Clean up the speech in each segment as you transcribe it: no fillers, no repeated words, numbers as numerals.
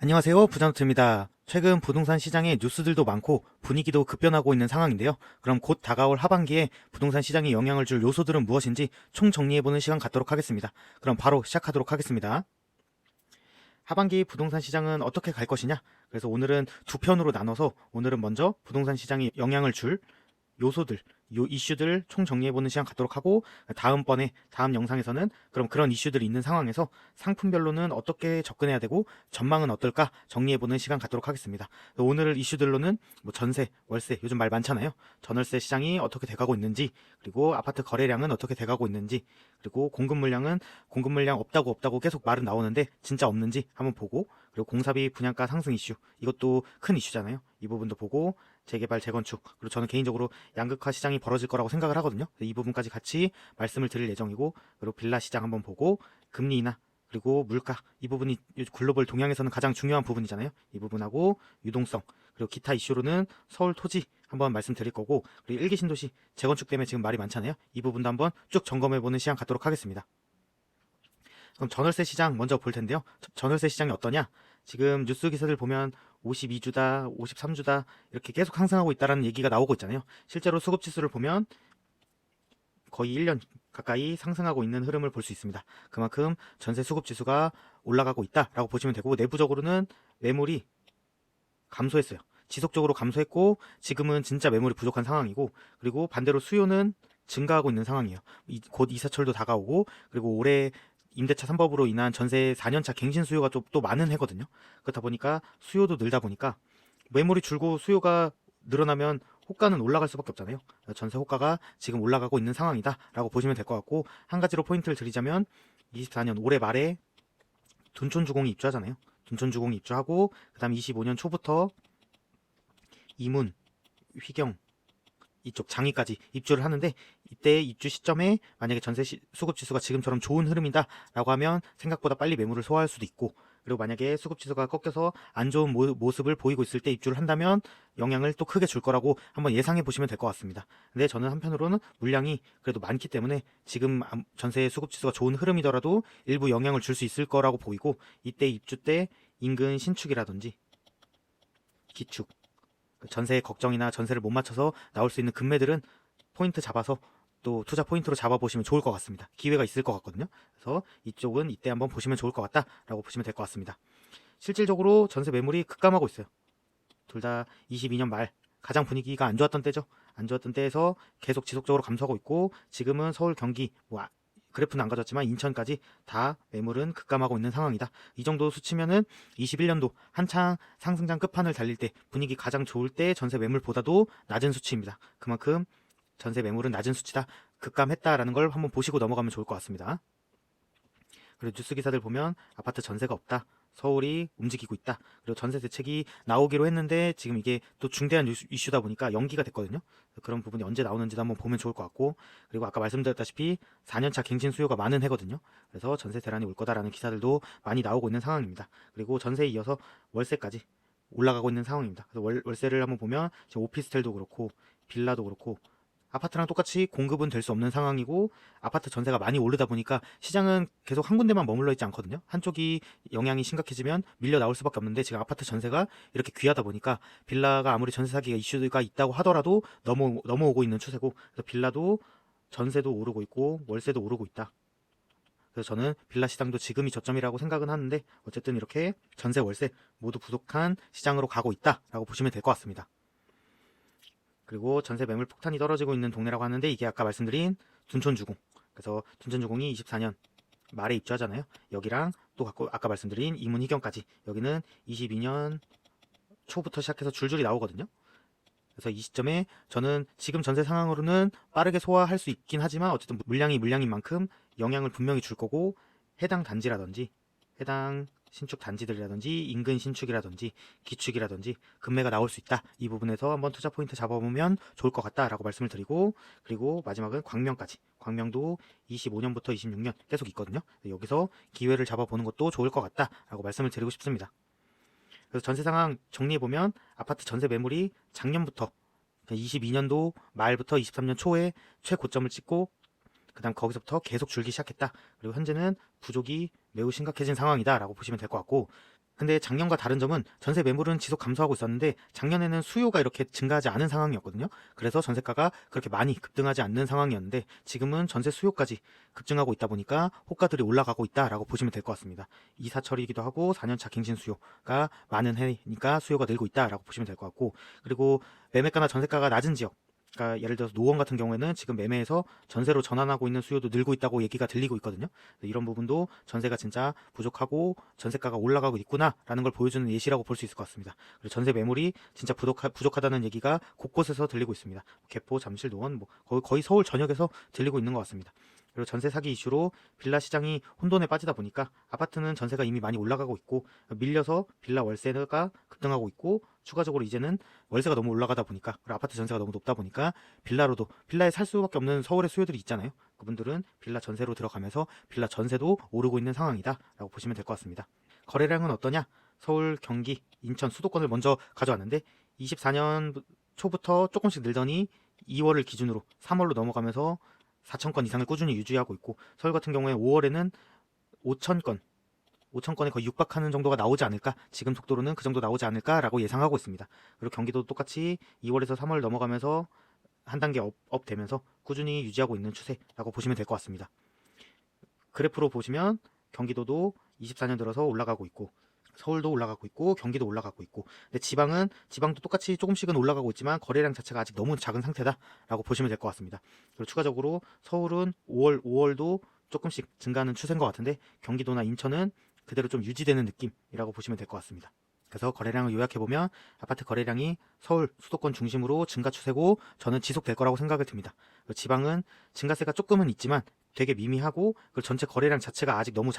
안녕하세요. 부자노트입니다. 최근 부동산 시장에 뉴스들도 많고 분위기도 급변하고 있는 상황인데요. 그럼 곧 다가올 하반기에 부동산 시장에 영향을 줄 요소들은 무엇인지 총정리해보는 시간 갖도록 하겠습니다. 그럼 바로 시작하도록 하겠습니다. 하반기 부동산 시장은 어떻게 갈 것이냐? 그래서 오늘은 두 편으로 나눠서 오늘은 먼저 부동산 시장에 영향을 줄 요소들, 요 이슈들 총 정리해보는 시간 갖도록 하고, 다음 영상에서는 그럼 그런 이슈들이 있는 상황에서 상품별로는 어떻게 접근해야 되고 전망은 어떨까 정리해보는 시간 갖도록 하겠습니다. 오늘 이슈들로는 뭐 전세, 월세, 요즘 말 많잖아요. 전월세 시장이 어떻게 돼가고 있는지, 그리고 아파트 거래량은 어떻게 돼가고 있는지, 그리고 공급 물량 없다고 계속 말은 나오는데 진짜 없는지 한번 보고, 그리고 공사비 분양가 상승 이슈, 이것도 큰 이슈잖아요. 이 부분도 보고, 재개발, 재건축, 그리고 저는 개인적으로 양극화 시장이 벌어질 거라고 생각을 하거든요. 이 부분까지 같이 말씀을 드릴 예정이고, 그리고 빌라 시장 한번 보고, 금리 인하, 그리고 물가, 이 부분이 글로벌 동향에서는 가장 중요한 부분이잖아요. 이 부분하고 유동성, 그리고 기타 이슈로는 서울 토지 한번 말씀드릴 거고, 그리고 일기 신도시 재건축 때문에 지금 말이 많잖아요. 이 부분도 한번 쭉 점검해보는 시간 갖도록 하겠습니다. 그럼 전월세 시장 먼저 볼 텐데요. 전월세 시장이 어떠냐? 지금 뉴스 기사들 보면 52주다, 53주다 이렇게 계속 상승하고 있다는 얘기가 나오고 있잖아요. 실제로 수급 지수를 보면 거의 1년 가까이 상승하고 있는 흐름을 볼 수 있습니다. 그만큼 전세 수급 지수가 올라가고 있다라고 보시면 되고, 내부적으로는 매물이 감소했어요. 지속적으로 감소했고 지금은 진짜 매물이 부족한 상황이고, 그리고 반대로 수요는 증가하고 있는 상황이에요. 곧 이사철도 다가오고, 그리고 올해 임대차 3법으로 인한 전세 4년차 갱신 수요가 또 많은 해거든요. 그렇다 보니까 수요도 늘다 보니까 매물이 줄고 수요가 늘어나면 호가는 올라갈 수밖에 없잖아요. 전세 호가가 지금 올라가고 있는 상황이다 라고 보시면 될 것 같고, 한 가지로 포인트를 드리자면 24년 올해 말에 둔촌주공이 입주하잖아요. 둔촌주공이 입주하고 그 다음 25년 초부터 이문, 휘경 이쪽 장위까지 입주를 하는데, 이때 입주 시점에 만약에 전세 수급 지수가 지금처럼 좋은 흐름이다 라고 하면 생각보다 빨리 매물을 소화할 수도 있고, 그리고 만약에 수급 지수가 꺾여서 안 좋은 모습을 보이고 있을 때 입주를 한다면 영향을 또 크게 줄 거라고 한번 예상해 보시면 될 것 같습니다. 근데 저는 한편으로는 물량이 그래도 많기 때문에 지금 전세 수급 지수가 좋은 흐름이더라도 일부 영향을 줄 수 있을 거라고 보이고, 이때 입주 때 인근 신축이라든지 기축, 전세 걱정이나 전세를 못 맞춰서 나올 수 있는 금매들은 포인트 잡아서 또 투자 포인트로 잡아보시면 좋을 것 같습니다. 기회가 있을 것 같거든요. 그래서 이쪽은 이때 한번 보시면 좋을 것 같다라고 보시면 될 것 같습니다. 실질적으로 전세 매물이 급감하고 있어요. 둘 다 22년 말 가장 분위기가 안 좋았던 때죠. 안 좋았던 때에서 계속 지속적으로 감소하고 있고, 지금은 서울, 경기, 그래프는 안 가졌지만 인천까지 다 매물은 급감하고 있는 상황이다. 이 정도 수치면은 21년도 한창 상승장 끝판을 달릴 때 분위기 가장 좋을 때 전세 매물보다도 낮은 수치입니다. 그만큼 전세 매물은 낮은 수치다, 급감했다라는 걸 한번 보시고 넘어가면 좋을 것 같습니다. 그리고 뉴스 기사들 보면 아파트 전세가 없다, 서울이 움직이고 있다, 그리고 전세 대책이 나오기로 했는데 지금 이게 또 중대한 이슈다 보니까 연기가 됐거든요. 그런 부분이 언제 나오는지도 한번 보면 좋을 것 같고, 그리고 아까 말씀드렸다시피 4년차 갱신 수요가 많은 해거든요. 그래서 전세 대란이 올 거다라는 기사들도 많이 나오고 있는 상황입니다. 그리고 전세에 이어서 월세까지 올라가고 있는 상황입니다. 그래서 월세를 한번 보면 지금 오피스텔도 그렇고 빌라도 그렇고 아파트랑 똑같이 공급은 될 수 없는 상황이고, 아파트 전세가 많이 오르다 보니까 시장은 계속 한 군데만 머물러 있지 않거든요. 한쪽이 영향이 심각해지면 밀려 나올 수밖에 없는데, 지금 아파트 전세가 이렇게 귀하다 보니까 빌라가 아무리 전세 사기가 이슈가 있다고 하더라도 넘어오고 있는 추세고, 그래서 빌라도 전세도 오르고 있고 월세도 오르고 있다. 그래서 저는 빌라 시장도 지금이 저점이라고 생각은 하는데, 어쨌든 이렇게 전세 월세 모두 부족한 시장으로 가고 있다라고 보시면 될 것 같습니다. 그리고 전세 매물 폭탄이 떨어지고 있는 동네라고 하는데, 이게 아까 말씀드린 둔촌주공. 그래서 둔촌주공이 24년 말에 입주하잖아요. 여기랑 또 아까 말씀드린 이문희경까지, 여기는 22년 초부터 시작해서 줄줄이 나오거든요. 그래서 이 시점에 저는 지금 전세 상황으로는 빠르게 소화할 수 있긴 하지만, 어쨌든 물량인 만큼 영향을 분명히 줄 거고, 해당 단지라든지 해당 신축 단지들이라든지 인근 신축이라든지 기축이라든지 금매가 나올 수 있다. 이 부분에서 한번 투자 포인트 잡아보면 좋을 것 같다라고 말씀을 드리고, 그리고 마지막은 광명까지. 광명도 25년부터 26년 계속 있거든요. 여기서 기회를 잡아보는 것도 좋을 것 같다라고 말씀을 드리고 싶습니다. 그래서 전세 상황 정리해보면 아파트 전세 매물이 작년부터 22년도 말부터 23년 초에 최고점을 찍고, 그 다음 거기서부터 계속 줄기 시작했다. 그리고 현재는 부족이 매우 심각해진 상황이다 라고 보시면 될 것 같고, 근데 작년과 다른 점은 전세 매물은 지속 감소하고 있었는데 작년에는 수요가 이렇게 증가하지 않은 상황이었거든요. 그래서 전세가가 그렇게 많이 급등하지 않는 상황이었는데 지금은 전세 수요까지 급증하고 있다 보니까 호가들이 올라가고 있다라고 보시면 될 것 같습니다. 이사철이기도 하고 4년차 갱신 수요가 많은 해니까 수요가 늘고 있다라고 보시면 될 것 같고, 그리고 매매가나 전세가가 낮은 지역, 그러니까 예를 들어서 노원 같은 경우에는 지금 매매에서 전세로 전환하고 있는 수요도 늘고 있다고 얘기가 들리고 있거든요. 이런 부분도 전세가 진짜 부족하고 전세가가 올라가고 있구나라는 걸 보여주는 예시라고 볼 수 있을 것 같습니다. 그리고 전세 매물이 진짜 부족하다는 얘기가 곳곳에서 들리고 있습니다. 개포, 잠실, 노원, 거의 서울 전역에서 들리고 있는 것 같습니다. 그리고 전세 사기 이슈로 빌라 시장이 혼돈에 빠지다 보니까 아파트는 전세가 이미 많이 올라가고 있고 밀려서 빌라 월세가 급등하고 있고, 추가적으로 이제는 월세가 너무 올라가다 보니까, 그리고 아파트 전세가 너무 높다 보니까 빌라에 살 수밖에 없는 서울의 수요들이 있잖아요. 그분들은 빌라 전세로 들어가면서 빌라 전세도 오르고 있는 상황이다 라고 보시면 될 것 같습니다. 거래량은 어떠냐? 서울, 경기, 인천, 수도권을 먼저 가져왔는데 24년 초부터 조금씩 늘더니 2월을 기준으로 3월로 넘어가면서 4,000건 이상을 꾸준히 유지하고 있고, 서울 같은 경우에 5월에는 5,000건에 거의 육박하는 정도가 나오지 않을까, 지금 속도로는 그 정도 나오지 않을까라고 예상하고 있습니다. 그리고 경기도 똑같이 2월에서 3월 넘어가면서 한 단계 업 되면서 꾸준히 유지하고 있는 추세라고 보시면 될 것 같습니다. 그래프로 보시면 경기도도 24년 들어서 올라가고 있고, 서울도 올라가고 있고, 경기도 올라가고 있고, 근데 지방도 똑같이 조금씩은 올라가고 있지만 거래량 자체가 아직 너무 작은 상태다라고 보시면 될 것 같습니다. 그리고 추가적으로 서울은 5월도 조금씩 증가하는 추세인 것 같은데 경기도나 인천은 그대로 좀 유지되는 느낌이라고 보시면 될 것 같습니다. 그래서 거래량을 요약해보면 아파트 거래량이 서울, 수도권 중심으로 증가 추세고 저는 지속될 거라고 생각을 듭니다. 지방은 증가세가 조금은 있지만 되게 미미하고 그 전체 거래량 자체가 아직 너무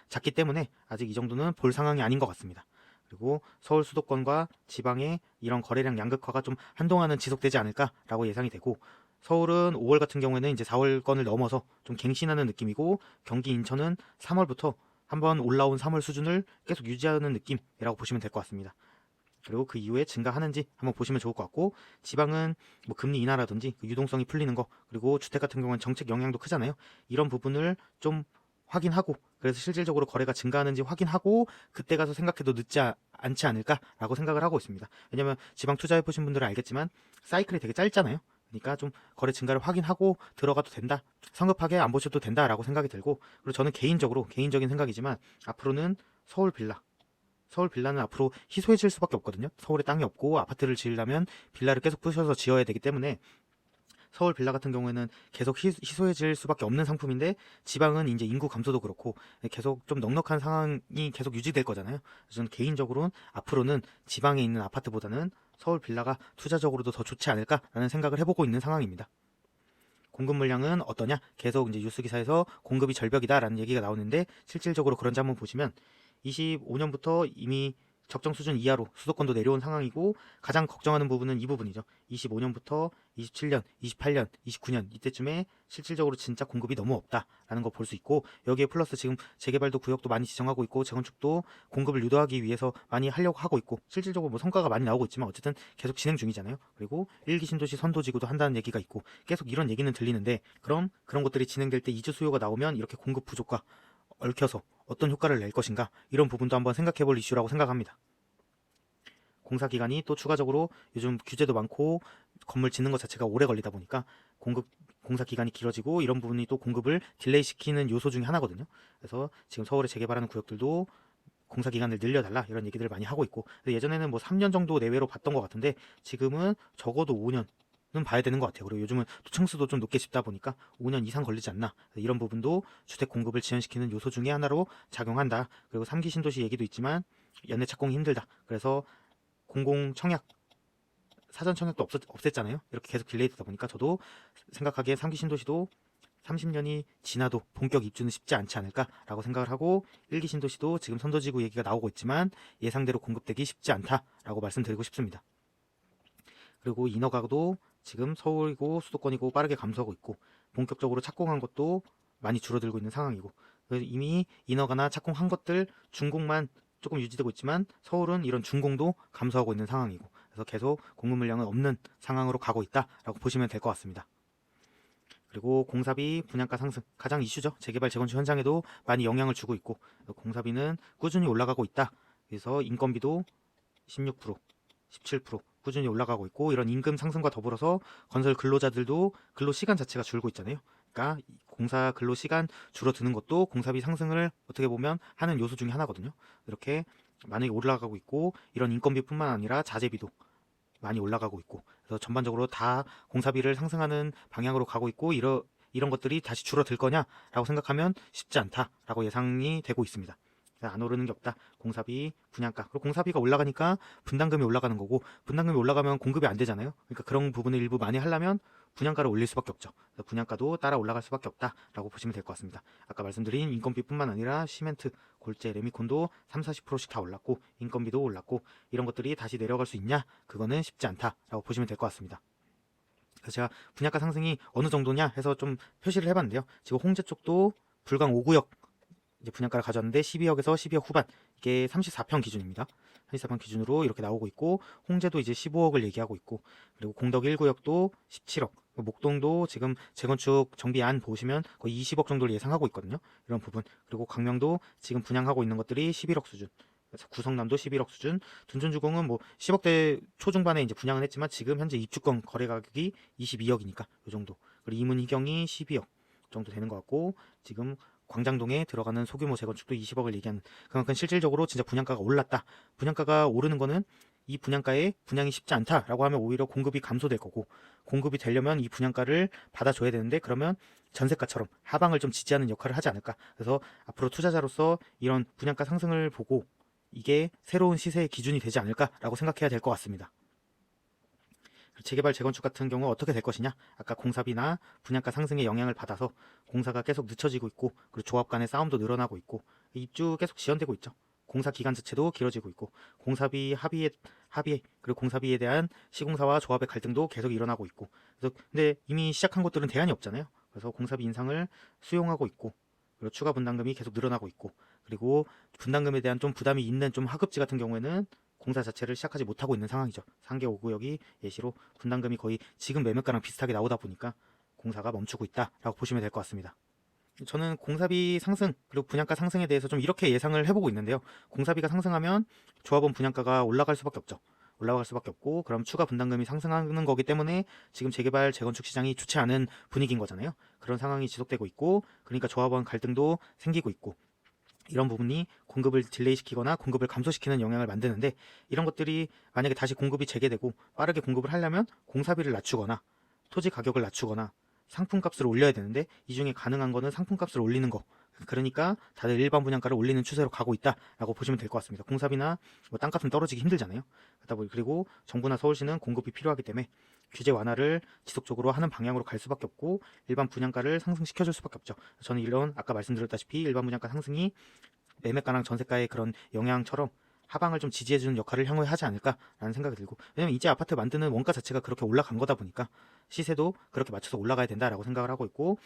작기 때문에 아직 이 정도는 볼 상황이 아닌 것 같습니다. 그리고 서울 수도권과 지방의 이런 거래량 양극화가 좀 한동안은 지속되지 않을까라고 예상이 되고, 서울은 5월 같은 경우에는 이제 4월권을 넘어서 좀 갱신하는 느낌이고, 경기, 인천은 3월부터 한번 올라온 3월 수준을 계속 유지하는 느낌이라고 보시면 될 것 같습니다. 그리고 그 이후에 증가하는지 한번 보시면 좋을 것 같고, 지방은 뭐 금리 인하라든지 그 유동성이 풀리는 거, 그리고 주택 같은 경우는 정책 영향도 크잖아요. 이런 부분을 좀 확인하고, 그래서 실질적으로 거래가 증가하는지 확인하고 그때 가서 생각해도 늦지 않지 않을까라고 생각을 하고 있습니다. 왜냐면 지방 투자해보신 분들은 알겠지만 사이클이 되게 짧잖아요. 그러니까 좀 거래 증가를 확인하고 들어가도 된다, 성급하게 안 보셔도 된다라고 생각이 들고, 그리고 저는 개인적인 생각이지만 앞으로는 서울 빌라는 앞으로 희소해질 수밖에 없거든요. 서울에 땅이 없고 아파트를 지으려면 빌라를 계속 부셔서 지어야 되기 때문에 서울 빌라 같은 경우에는 계속 희소해질 수밖에 없는 상품인데, 지방은 이제 인구 감소도 그렇고 계속 좀 넉넉한 상황이 계속 유지될 거잖아요. 그래서 저는 개인적으로는 앞으로는 지방에 있는 아파트보다는 서울 빌라가 투자적으로도 더 좋지 않을까라는 생각을 해보고 있는 상황입니다. 공급 물량은 어떠냐? 계속 이제 뉴스 기사에서 공급이 절벽이다라는 얘기가 나오는데 실질적으로 그런지 한번 보시면 25년부터 이미 적정 수준 이하로 수도권도 내려온 상황이고, 가장 걱정하는 부분은 이 부분이죠. 25년부터 27년, 28년, 29년 이때쯤에 실질적으로 진짜 공급이 너무 없다라는 거 볼 수 있고, 여기에 플러스 지금 재개발도 구역도 많이 지정하고 있고 재건축도 공급을 유도하기 위해서 많이 하려고 하고 있고, 실질적으로 뭐 성과가 많이 나오고 있지만 어쨌든 계속 진행 중이잖아요. 그리고 1기 신도시 선도지구도 한다는 얘기가 있고 계속 이런 얘기는 들리는데, 그럼 그런 것들이 진행될 때 이주 수요가 나오면 이렇게 공급 부족과 얽혀서 어떤 효과를 낼 것인가, 이런 부분도 한번 생각해 볼 이슈라고 생각합니다. 공사 기간이 또 추가적으로 요즘 규제도 많고 건물 짓는 것 자체가 오래 걸리다 보니까 공사 기간이 길어지고 이런 부분이 또 공급을 딜레이 시키는 요소 중에 하나거든요. 그래서 지금 서울에 재개발하는 구역들도 공사 기간을 늘려달라 이런 얘기들을 많이 하고 있고, 예전에는 뭐 3년 정도 내외로 봤던 것 같은데 지금은 적어도 5년 는 봐야 되는 것 같아요. 그리고 요즘은 또 층수도 좀 높게 짓다 보니까 5년 이상 걸리지 않나, 이런 부분도 주택 공급을 지연시키는 요소 중에 하나로 작용한다. 그리고 3기 신도시 얘기도 있지만 연내 착공이 힘들다. 그래서 공공 청약, 사전 청약도 없앴잖아요. 이렇게 계속 딜레이 되다 보니까 저도 생각하기에 3기 신도시도 30년이 지나도 본격 입주는 쉽지 않지 않을까라고 생각을 하고, 1기 신도시도 지금 선도지구 얘기가 나오고 있지만 예상대로 공급되기 쉽지 않다라고 말씀드리고 싶습니다. 그리고 인허가도 지금 서울이고 수도권이고 빠르게 감소하고 있고, 본격적으로 착공한 것도 많이 줄어들고 있는 상황이고, 이미 인허가나 착공한 것들 준공만 조금 유지되고 있지만 서울은 이런 준공도 감소하고 있는 상황이고, 그래서 계속 공급 물량은 없는 상황으로 가고 있다라고 보시면 될 것 같습니다. 그리고 공사비, 분양가 상승 가장 이슈죠. 재개발 재건축 현장에도 많이 영향을 주고 있고, 공사비는 꾸준히 올라가고 있다. 그래서 인건비도 16%, 17% 꾸준히 올라가고 있고, 이런 임금 상승과 더불어서 건설 근로자들도 근로 시간 자체가 줄고 있잖아요. 그러니까 공사 근로 시간 줄어드는 것도 공사비 상승을 어떻게 보면 하는 요소 중에 하나거든요. 이렇게 많이 올라가고 있고, 이런 인건비뿐만 아니라 자재비도 많이 올라가고 있고, 그래서 전반적으로 다 공사비를 상승하는 방향으로 가고 있고, 이런 것들이 다시 줄어들 거냐라고 생각하면 쉽지 않다라고 예상이 되고 있습니다. 안 오르는 게 없다. 공사비, 분양가. 그리고 공사비가 올라가니까 분담금이 올라가는 거고, 분담금이 올라가면 공급이 안 되잖아요. 그러니까 그런 부분을 일부 많이 하려면 분양가를 올릴 수밖에 없죠. 그래서 분양가도 따라 올라갈 수밖에 없다라고 보시면 될 것 같습니다. 아까 말씀드린 인건비뿐만 아니라 시멘트, 골재, 레미콘도 3, 40%씩 다 올랐고, 인건비도 올랐고, 이런 것들이 다시 내려갈 수 있냐? 그거는 쉽지 않다라고 보시면 될 것 같습니다. 그래서 제가 분양가 상승이 어느 정도냐 해서 좀 표시를 해봤는데요. 지금 홍제 쪽도 불광 5구역 이제 분양가를 가져왔는데 12억에서 12억 후반, 이게 34평 기준입니다. 34평 기준으로 이렇게 나오고 있고, 홍제도 이제 15억을 얘기하고 있고, 그리고 공덕 1구역도 17억, 목동도 지금 재건축 정비안 보시면 거의 20억 정도를 예상하고 있거든요. 이런 부분. 그리고 광명도 지금 분양하고 있는 것들이 11억 수준. 그래서 구성남도 11억 수준, 둔촌주공은 뭐 10억대 초중반에 이제 분양은 했지만 지금 현재 입주권 거래 가격이 22억이니까 이 정도. 그리고 이문희경이 12억 정도 되는 것 같고, 지금 광장동에 들어가는 소규모 재건축도 20억을 얘기하는, 그만큼 실질적으로 진짜 분양가가 올랐다. 분양가가 오르는 거는 이 분양가에 분양이 쉽지 않다라고 하면 오히려 공급이 감소될 거고, 공급이 되려면 이 분양가를 받아줘야 되는데, 그러면 전세가처럼 하방을 좀 지지하는 역할을 하지 않을까. 그래서 앞으로 투자자로서 이런 분양가 상승을 보고 이게 새로운 시세의 기준이 되지 않을까라고 생각해야 될 것 같습니다. 재개발 재건축 같은 경우 어떻게 될 것이냐, 아까 공사비나 분양가 상승의 영향을 받아서 공사가 계속 늦춰지고 있고, 그리고 조합 간의 싸움도 늘어나고 있고, 입주 계속 지연되고 있죠. 공사 기간 자체도 길어지고 있고, 공사비 합의 그리고 공사비에 대한 시공사와 조합의 갈등도 계속 일어나고 있고, 그래서 근데 이미 시작한 곳들은 대안이 없잖아요. 그래서 공사비 인상을 수용하고 있고, 그리고 추가 분담금이 계속 늘어나고 있고, 그리고 분담금에 대한 좀 부담이 있는 좀 하급지 같은 경우에는 공사 자체를 시작하지 못하고 있는 상황이죠. 상계 5구역이 예시로 분담금이 거의 지금 매매가랑 비슷하게 나오다 보니까 공사가 멈추고 있다라고 보시면 될 것 같습니다. 저는 공사비 상승 그리고 분양가 상승에 대해서 좀 이렇게 예상을 해보고 있는데요. 공사비가 상승하면 조합원 분양가가 올라갈 수밖에 없죠. 올라갈 수밖에 없고, 그럼 추가 분담금이 상승하는 거기 때문에 지금 재개발 재건축 시장이 좋지 않은 분위기인 거잖아요. 그런 상황이 지속되고 있고, 그러니까 조합원 갈등도 생기고 있고, 이런 부분이 공급을 딜레이시키거나 공급을 감소시키는 영향을 만드는데, 이런 것들이 만약에 다시 공급이 재개되고 빠르게 공급을 하려면 공사비를 낮추거나 토지 가격을 낮추거나 상품값을 올려야 되는데, 이 중에 가능한 거는 상품값을 올리는 거. 그러니까 다들 일반 분양가를 올리는 추세로 가고 있다라고 보시면 될 것 같습니다. 공사비나 뭐 땅값은 떨어지기 힘들잖아요. 그리고 정부나 서울시는 공급이 필요하기 때문에 규제 완화를 지속적으로 하는 방향으로 갈 수밖에 없고, 일반 분양가를 상승시켜줄 수밖에 없죠. 저는 이런 아까 말씀드렸다시피 일반 분양가 상승이 매매가랑 전세가의 그런 영향처럼 하방을 좀 지지해주는 역할을 향후에 하지 않을까라는 생각이 들고, 왜냐면 이제 아파트 만드는 원가 자체가 그렇게 올라간 거다 보니까 시세도 그렇게 맞춰서 올라가야 된다라고 생각을 하고 있고,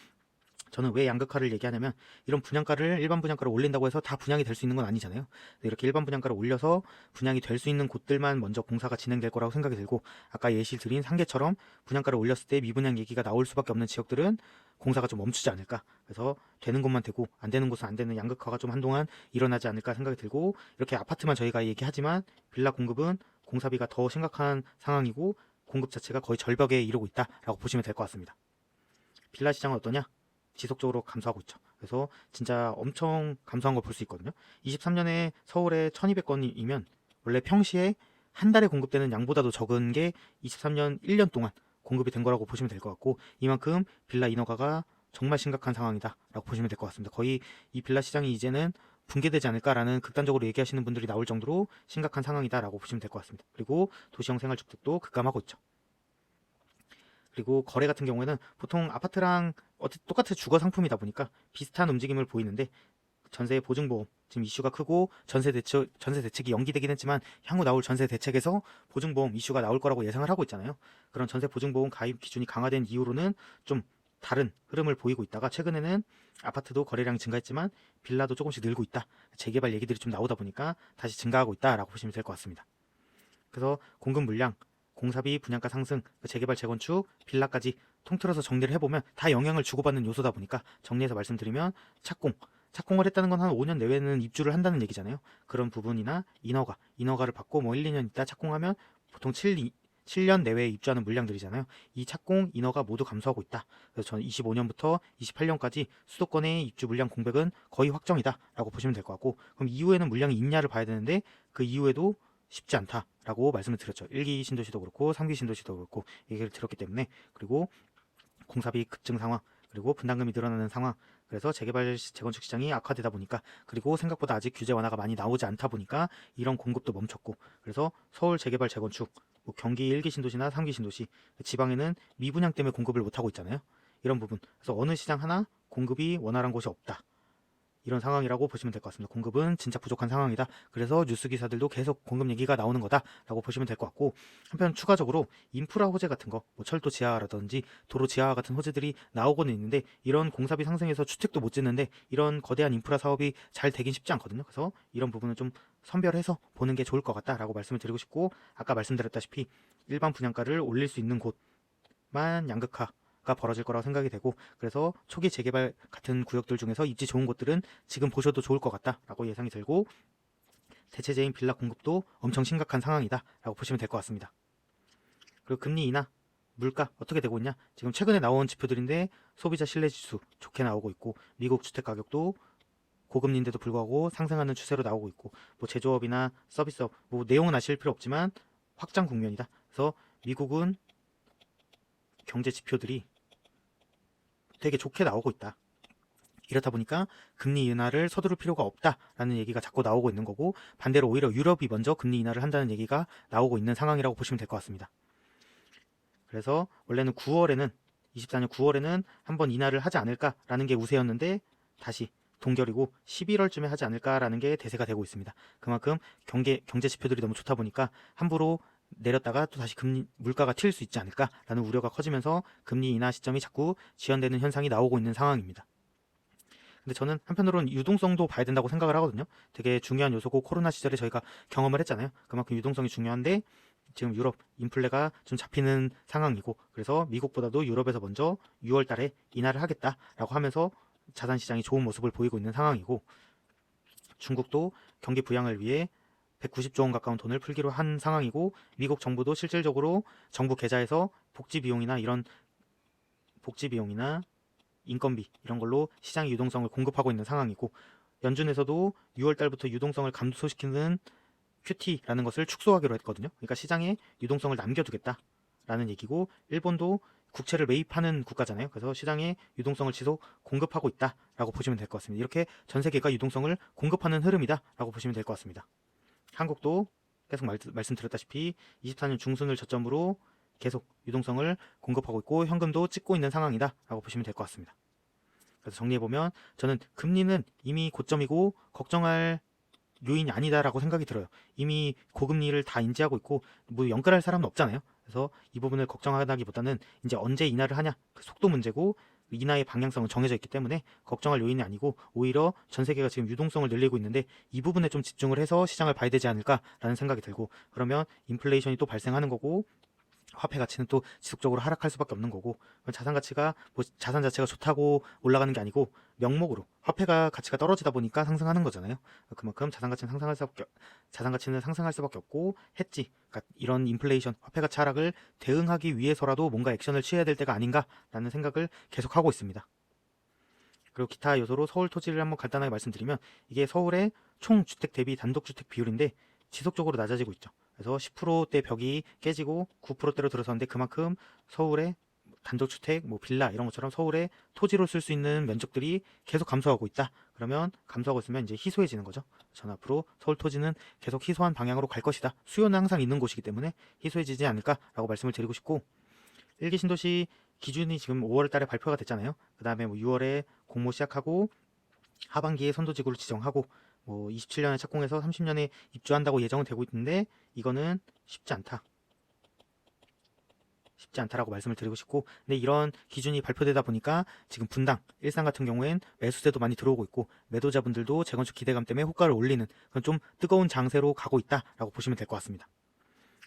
저는 왜 양극화를 얘기하냐면, 이런 분양가를 일반 분양가를 올린다고 해서 다 분양이 될 수 있는 건 아니잖아요. 이렇게 일반 분양가를 올려서 분양이 될 수 있는 곳들만 먼저 공사가 진행될 거라고 생각이 들고, 아까 예시 드린 상계처럼 분양가를 올렸을 때 미분양 얘기가 나올 수밖에 없는 지역들은 공사가 좀 멈추지 않을까. 그래서 되는 곳만 되고 안 되는 곳은 안 되는 양극화가 좀 한동안 일어나지 않을까 생각이 들고, 이렇게 아파트만 저희가 얘기하지만 빌라 공급은 공사비가 더 심각한 상황이고, 공급 자체가 거의 절벽에 이르고 있다라고 보시면 될 것 같습니다. 빌라 시장은 어떠냐? 지속적으로 감소하고 있죠. 그래서 진짜 엄청 감소한 걸 볼 수 있거든요. 23년에 서울에 1200건이면 원래 평시에 한 달에 공급되는 양보다도 적은 게 23년 1년 동안 공급이 된 거라고 보시면 될 것 같고, 이만큼 빌라 인허가가 정말 심각한 상황이다 라고 보시면 될 것 같습니다. 거의 이 빌라 시장이 이제는 붕괴되지 않을까라는 극단적으로 얘기하시는 분들이 나올 정도로 심각한 상황이다 라고 보시면 될 것 같습니다. 그리고 도시형 생활주택도 급감하고 있죠. 그리고 거래 같은 경우에는 보통 아파트랑 똑같은 주거 상품이다 보니까 비슷한 움직임을 보이는데, 전세 보증보험 지금 이슈가 크고, 전세 대책이 연기되긴 했지만 향후 나올 전세 대책에서 보증보험 이슈가 나올 거라고 예상을 하고 있잖아요. 그런 전세 보증보험 가입 기준이 강화된 이후로는 좀 다른 흐름을 보이고 있다가, 최근에는 아파트도 거래량이 증가했지만 빌라도 조금씩 늘고 있다, 재개발 얘기들이 좀 나오다 보니까 다시 증가하고 있다라고 보시면 될 것 같습니다. 그래서 공급 물량, 공사비, 분양가 상승, 재개발, 재건축, 빌라까지 통틀어서 정리를 해보면 다 영향을 주고받는 요소다 보니까, 정리해서 말씀드리면 착공, 착공을 했다는 건 한 5년 내외는 입주를 한다는 얘기잖아요. 그런 부분이나 인허가를 받고 뭐 1, 2년 있다 착공하면 보통 7년 내외에 입주하는 물량들이잖아요. 이 착공, 인허가 모두 감소하고 있다. 그래서 저는 25년부터 28년까지 수도권의 입주 물량 공백은 거의 확정이다라고 보시면 될 것 같고, 그럼 이후에는 물량이 있냐를 봐야 되는데 그 이후에도 쉽지 않다라고 말씀을 드렸죠. 1기 신도시도 그렇고 3기 신도시도 그렇고 얘기를 들었기 때문에. 그리고 공사비 급증 상황, 그리고 분담금이 늘어나는 상황, 그래서 재개발 재건축 시장이 악화되다 보니까, 그리고 생각보다 아직 규제 완화가 많이 나오지 않다 보니까 이런 공급도 멈췄고, 그래서 서울 재개발 재건축, 뭐 경기 1기 신도시나 3기 신도시, 지방에는 미분양 때문에 공급을 못하고 있잖아요. 이런 부분, 그래서 어느 시장 하나 공급이 원활한 곳이 없다, 이런 상황이라고 보시면 될 것 같습니다. 공급은 진짜 부족한 상황이다. 그래서 뉴스 기사들도 계속 공급 얘기가 나오는 거다라고 보시면 될 것 같고, 한편 추가적으로 인프라 호재 같은 거, 뭐 철도 지하라든지 도로 지하 같은 호재들이 나오고는 있는데, 이런 공사비 상승해서 주택도 못 짓는데 이런 거대한 인프라 사업이 잘 되긴 쉽지 않거든요. 그래서 이런 부분은 좀 선별해서 보는 게 좋을 것 같다라고 말씀을 드리고 싶고, 아까 말씀드렸다시피 일반 분양가를 올릴 수 있는 곳만 양극화 가 벌어질 거라고 생각이 되고, 그래서 초기 재개발 같은 구역들 중에서 입지 좋은 곳들은 지금 보셔도 좋을 것 같다라고 예상이 들고, 대체재인 빌라 공급도 엄청 심각한 상황이다라고 보시면 될 것 같습니다. 그리고 금리 인하, 물가 어떻게 되고 있냐? 지금 최근에 나온 지표들인데 소비자 신뢰지수 좋게 나오고 있고, 미국 주택 가격도 고금리인데도 불구하고 상승하는 추세로 나오고 있고, 뭐 제조업이나 서비스업, 뭐 내용은 아실 필요 없지만 확장 국면이다. 그래서 미국은 경제 지표들이 되게 좋게 나오고 있다. 이렇다 보니까 금리 인하를 서두를 필요가 없다라는 얘기가 자꾸 나오고 있는 거고, 반대로 오히려 유럽이 먼저 금리 인하를 한다는 얘기가 나오고 있는 상황이라고 보시면 될 것 같습니다. 그래서 원래는 9월에는 24년 9월에는 한번 인하를 하지 않을까라는 게 우세였는데 다시 동결이고 11월쯤에 하지 않을까라는 게 대세가 되고 있습니다. 그만큼 경제 지표들이 너무 좋다 보니까 함부로 내렸다가 또 다시 물가가 튈 수 있지 않을까라는 우려가 커지면서 금리 인하 시점이 자꾸 지연되는 현상이 나오고 있는 상황입니다. 근데 저는 한편으로는 유동성도 봐야 된다고 생각을 하거든요. 되게 중요한 요소고, 코로나 시절에 저희가 경험을 했잖아요. 그만큼 유동성이 중요한데 지금 유럽 인플레가 좀 잡히는 상황이고, 그래서 미국보다도 유럽에서 먼저 6월 달에 인하를 하겠다라고 하면서 자산 시장이 좋은 모습을 보이고 있는 상황이고, 중국도 경기 부양을 위해 190조 원 가까운 돈을 풀기로 한 상황이고, 미국 정부도 실질적으로 정부 계좌에서 복지 비용이나 인건비 이런 걸로 시장의 유동성을 공급하고 있는 상황이고, 연준에서도 6월 달부터 유동성을 감소시키는 QT라는 것을 축소하기로 했거든요. 그러니까 시장에 유동성을 남겨두겠다라는 얘기고, 일본도 국채를 매입하는 국가잖아요. 그래서 시장에 유동성을 지속 공급하고 있다라고 보시면 될 것 같습니다. 이렇게 전 세계가 유동성을 공급하는 흐름이다라고 보시면 될 것 같습니다. 한국도 계속 말씀드렸다시피 24년 중순을 저점으로 계속 유동성을 공급하고 있고, 현금도 찍고 있는 상황이다라고 보시면 될 것 같습니다. 그래서 정리해보면 저는 금리는 이미 고점이고 걱정할 요인이 아니다라고 생각이 들어요. 이미 고금리를 다 인지하고 있고 뭐 연끌할 사람은 없잖아요. 그래서 이 부분을 걱정하다기보다는 이제 언제 인하를 하냐, 그 속도 문제고, 인하의 방향성은 정해져 있기 때문에 걱정할 요인이 아니고, 오히려 전 세계가 지금 유동성을 늘리고 있는데 이 부분에 좀 집중을 해서 시장을 봐야 되지 않을까라는 생각이 들고, 그러면 인플레이션이 또 발생하는 거고, 화폐 가치는 또 지속적으로 하락할 수밖에 없는 거고, 자산 가치가 뭐 자산 자체가 좋다고 올라가는 게 아니고 명목으로 화폐가 가치가 떨어지다 보니까 상승하는 거잖아요. 그만큼 자산 가치는 상승할 수밖에 없고, 해지, 그러니까 이런 인플레이션, 화폐 가치 하락을 대응하기 위해서라도 뭔가 액션을 취해야 될 때가 아닌가라는 생각을 계속 하고 있습니다. 그리고 기타 요소로 서울 토지를 한번 간단하게 말씀드리면, 이게 서울의 총 주택 대비 단독주택 비율인데 지속적으로 낮아지고 있죠. 그래서 10%대 벽이 깨지고 9%대로 들어섰는데, 그만큼 서울의 단독주택, 뭐 빌라 이런 것처럼 서울의 토지로 쓸 수 있는 면적들이 계속 감소하고 있다. 그러면 감소하고 있으면 이제 희소해지는 거죠. 전 앞으로 서울 토지는 계속 희소한 방향으로 갈 것이다. 수요는 항상 있는 곳이기 때문에 희소해지지 않을까라고 말씀을 드리고 싶고, 1기 신도시 기준이 지금 5월 달에 발표가 됐잖아요. 그 다음에 뭐 6월에 공모 시작하고 하반기에 선도지구를 지정하고 뭐 27년에 착공해서 30년에 입주한다고 예정은 되고 있는데, 이거는 쉽지 않다라고 말씀을 드리고 싶고, 근데 이런 기준이 발표되다 보니까 지금 분당, 일산 같은 경우엔 매수세도 많이 들어오고 있고, 매도자분들도 재건축 기대감 때문에 호가를 올리는 그런 좀 뜨거운 장세로 가고 있다라고 보시면 될 것 같습니다.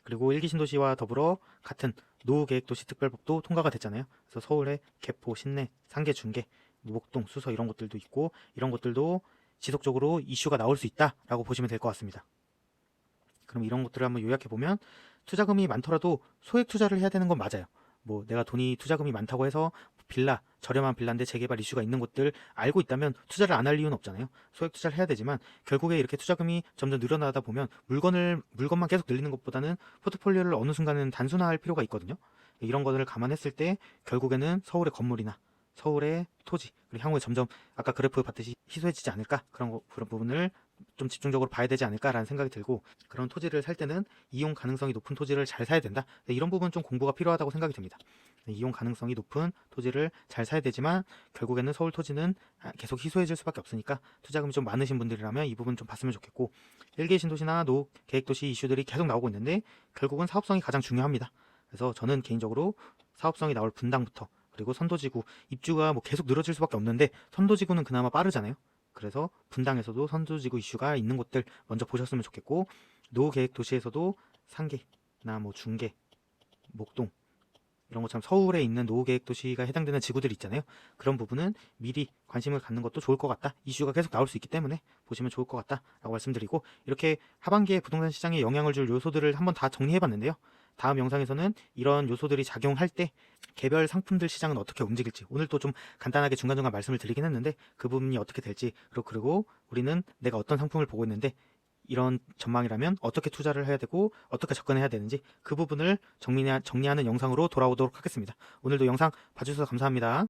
그리고 1기 신도시와 더불어 같은 노후계획도시 특별법도 통과가 됐잖아요. 그래서 서울의 개포, 신내, 상계, 중계 목동, 수서 이런 것들도 있고 이런 것들도 지속적으로 이슈가 나올 수 있다라고 보시면 될 것 같습니다. 그럼 이런 것들을 한번 요약해보면 투자금이 많더라도 소액 투자를 해야 되는 건 맞아요. 뭐 내가 돈이 투자금이 많다고 해서 빌라, 저렴한 빌라인데 재개발 이슈가 있는 것들 알고 있다면 투자를 안 할 이유는 없잖아요. 소액 투자를 해야 되지만 결국에 이렇게 투자금이 점점 늘어나다 보면 물건만 계속 늘리는 것보다는 포트폴리오를 어느 순간은 단순화할 필요가 있거든요. 이런 것들을 감안했을 때 결국에는 서울의 건물이나 서울의 토지, 그리고 향후에 점점 아까 그래프 봤듯이 희소해지지 않을까, 그런 부분을 좀 집중적으로 봐야 되지 않을까라는 생각이 들고, 그런 토지를 살 때는 이용 가능성이 높은 토지를 잘 사야 된다. 이런 부분 좀 공부가 필요하다고 생각이 듭니다. 이용 가능성이 높은 토지를 잘 사야 되지만 결국에는 서울 토지는 계속 희소해질 수밖에 없으니까 투자금이 좀 많으신 분들이라면 이 부분 좀 봤으면 좋겠고, 1기 신도시나 계획도시 이슈들이 계속 나오고 있는데 결국은 사업성이 가장 중요합니다. 그래서 저는 개인적으로 사업성이 나올 분당부터, 그리고 선도지구 입주가 뭐 계속 늘어질 수밖에 없는데 선도지구는 그나마 빠르잖아요. 그래서 분당에서도 선도지구 이슈가 있는 곳들 먼저 보셨으면 좋겠고, 노후계획 도시에서도 상계나 뭐 중계, 목동 이런 것처럼 서울에 있는 노후계획 도시가 해당되는 지구들이 있잖아요. 그런 부분은 미리 관심을 갖는 것도 좋을 것 같다. 이슈가 계속 나올 수 있기 때문에 보시면 좋을 것 같다라고 말씀드리고, 이렇게 하반기에 부동산 시장에 영향을 줄 요소들을 한번 다 정리해봤는데요. 다음 영상에서는 이런 요소들이 작용할 때 개별 상품들 시장은 어떻게 움직일지, 오늘 또 좀 간단하게 중간중간 말씀을 드리긴 했는데 그 부분이 어떻게 될지, 그리고 우리는 내가 어떤 상품을 보고 있는데 이런 전망이라면 어떻게 투자를 해야 되고 어떻게 접근해야 되는지, 그 부분을 정리하는 영상으로 돌아오도록 하겠습니다. 오늘도 영상 봐주셔서 감사합니다.